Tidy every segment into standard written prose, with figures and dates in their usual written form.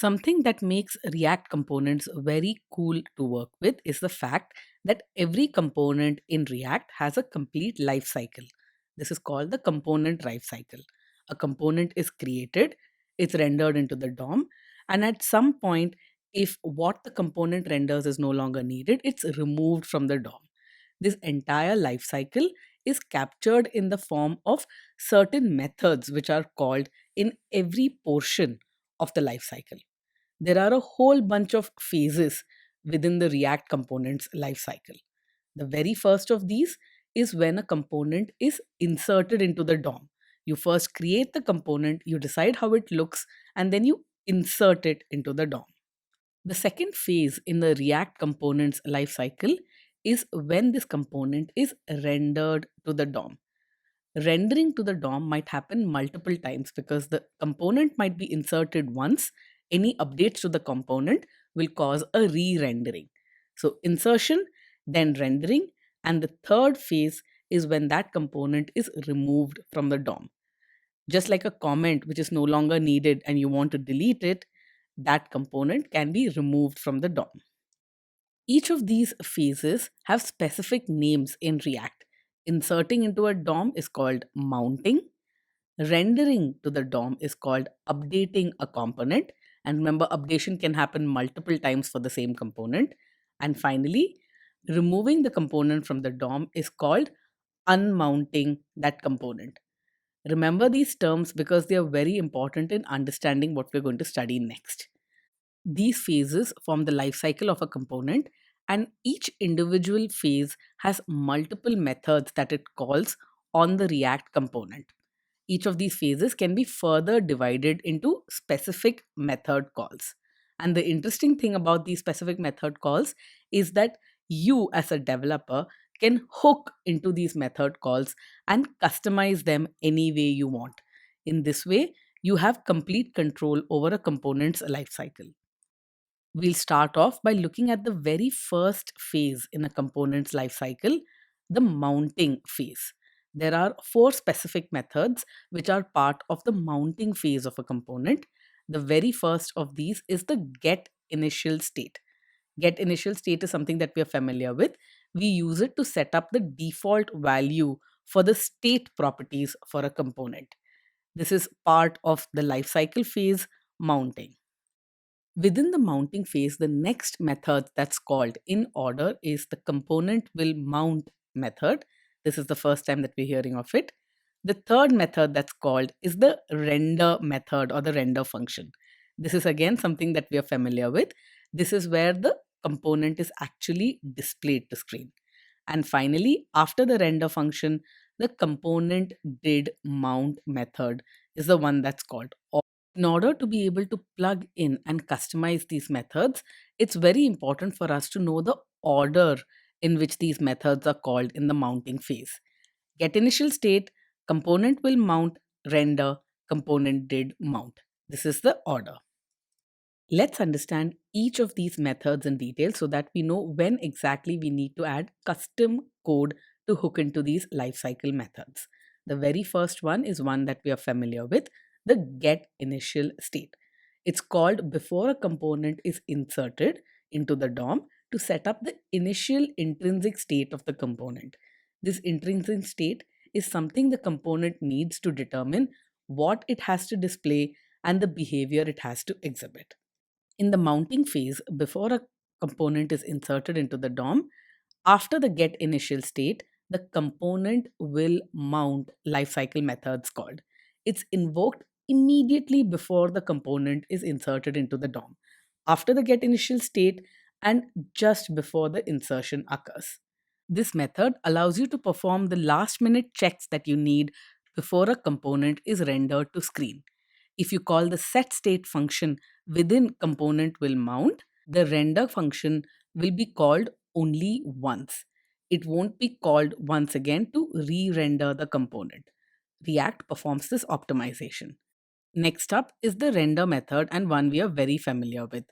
Something that makes React components very cool to work with is the fact that every component in React has a complete life cycle. This is called the component life cycle. A component is created, it's rendered into the DOM, and at some point, if what the component renders is no longer needed, it's removed from the DOM. This entire life cycle is captured in the form of certain methods which are called in every portion of the life cycle. There are a whole bunch of phases within the React component's life cycle. The very first of these is when a component is inserted into the DOM. You first create the component, you decide how it looks, and then you insert it into the DOM. The second phase in the React component's life cycle is when this component is rendered to the DOM. Rendering to the DOM might happen multiple times because the component might be inserted once. Any updates to the component will cause a re-rendering. So insertion, then rendering, and the third phase is when that component is removed from the DOM. Just like a comment which is no longer needed and you want to delete it, that component can be removed from the DOM. Each of these phases have specific names in React. Inserting into a DOM is called mounting. Rendering to the DOM is called updating a component. And remember, updation can happen multiple times for the same component. And finally, removing the component from the DOM is called unmounting that component. Remember these terms because they are very important in understanding what we're going to study next. These phases form the life cycle of a component, and each individual phase has multiple methods that it calls on the React component. Each of these phases can be further divided into specific method calls. And the interesting thing about these specific method calls is that you, as a developer, can hook into these method calls and customize them any way you want. In this way, you have complete control over a component's lifecycle. We'll start off by looking at the very first phase in a component's lifecycle, the mounting phase. There are four specific methods which are part of the mounting phase of a component. The very first of these is the get initial state. Get initial state is something that we are familiar with. We use it to set up the default value for the state properties for a component. This is part of the lifecycle phase, mounting. Within the mounting phase, the next method that's called in order is the component will mount method. This is the first time that we're hearing of it. The third method that's called is the render method or the render function. This is again something that we are familiar with. This is where the component is actually displayed to screen. And finally, after the render function, the component did mount method is the one that's called. In order to be able to plug in and customize these methods, it's very important for us to know the order in which these methods are called in the mounting phase. Get initial state, component will mount, render, component did mount. This is the order. Let's understand each of these methods in detail so that we know when exactly we need to add custom code to hook into these lifecycle methods. The very first one is one that we are familiar with, the get initial state. It's called before a component is inserted into the DOM to set up the initial intrinsic state of the component. This intrinsic state is something the component needs to determine what it has to display and the behavior it has to exhibit. In the mounting phase, before a component is inserted into the DOM, after the get initial state, the component will mount lifecycle methods called. It's invoked immediately before the component is inserted into the DOM, after the get initial state, and just before the insertion occurs. This method allows you to perform the last minute checks that you need before a component is rendered to screen. If you call the set state function within component will mount, the render function will be called only once. It won't be called once again to re-render the component. React performs this optimization. Next up is the render method, and one we are very familiar with.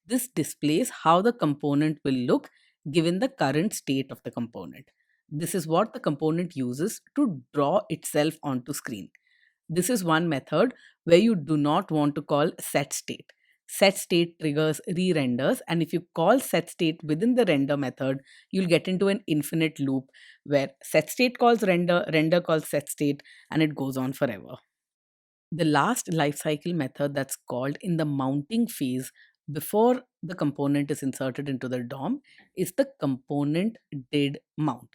This displays how the component will look given the current state of the component. This is what the component uses to draw itself onto screen. This is one method where you do not want to call set state. set state triggers re-renders, and if you call set state within the render method, you'll get into an infinite loop where set state calls render, render calls set state, and it goes on forever. The last lifecycle method that's called in the mounting phase before the component is inserted into the DOM is the component did mount.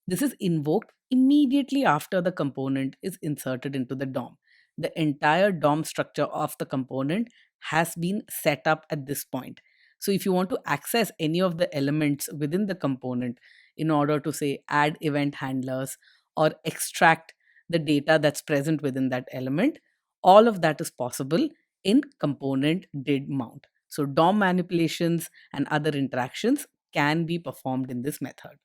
This is invoked immediately after the component is inserted into the DOM. The entire DOM structure of the component has been set up at this point. So if you want to access any of the elements within the component in order to say add event handlers or extract the data that's present within that element, all of that is possible in component did mount. So DOM manipulations and other interactions can be performed in this method.